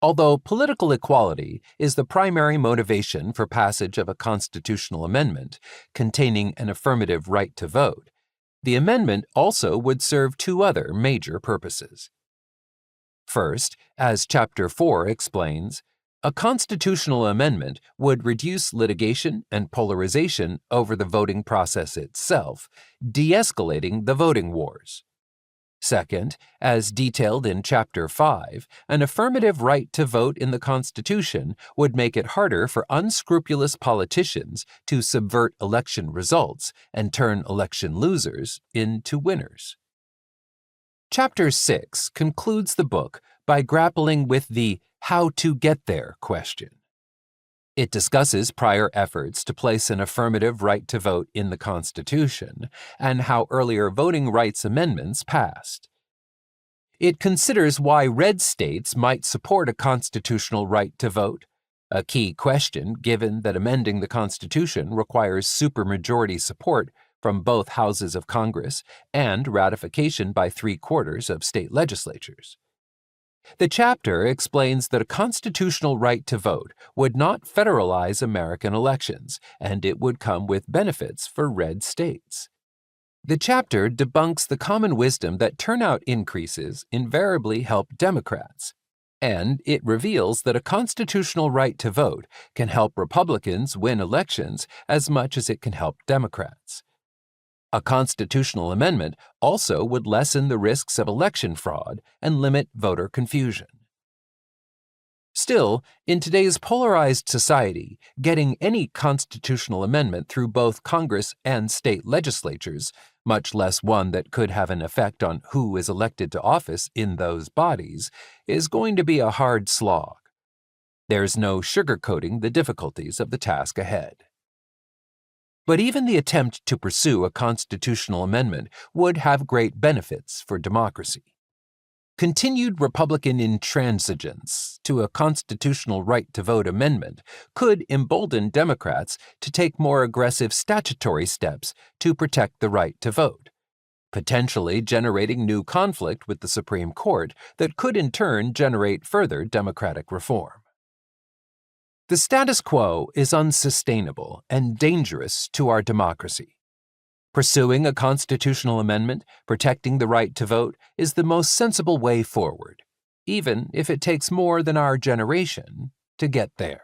Although political equality is the primary motivation for passage of a constitutional amendment containing an affirmative right to vote, the amendment also would serve two other major purposes. First, as Chapter 4 explains, a constitutional amendment would reduce litigation and polarization over the voting process itself, de-escalating the voting wars. Second, as detailed in Chapter 5, an affirmative right to vote in the Constitution would make it harder for unscrupulous politicians to subvert election results and turn election losers into winners. Chapter 6 concludes the book by grappling with the how to get there question. It discusses prior efforts to place an affirmative right to vote in the Constitution and how earlier voting rights amendments passed. It considers why red states might support a constitutional right to vote, a key question given that amending the Constitution requires supermajority support from both houses of Congress and ratification by 3/4 of state legislatures. The chapter explains that a constitutional right to vote would not federalize American elections, and it would come with benefits for red states. The chapter debunks the common wisdom that turnout increases invariably help Democrats, and it reveals that a constitutional right to vote can help Republicans win elections as much as it can help Democrats. A constitutional amendment also would lessen the risks of election fraud and limit voter confusion. Still, in today's polarized society, getting any constitutional amendment through both Congress and state legislatures, much less one that could have an effect on who is elected to office in those bodies, is going to be a hard slog. There's no sugarcoating the difficulties of the task ahead. But even the attempt to pursue a constitutional amendment would have great benefits for democracy. Continued Republican intransigence to a constitutional right to vote amendment could embolden Democrats to take more aggressive statutory steps to protect the right to vote, potentially generating new conflict with the Supreme Court that could in turn generate further Democratic reform. The status quo is unsustainable and dangerous to our democracy. Pursuing a constitutional amendment protecting the right to vote is the most sensible way forward, even if it takes more than our generation to get there.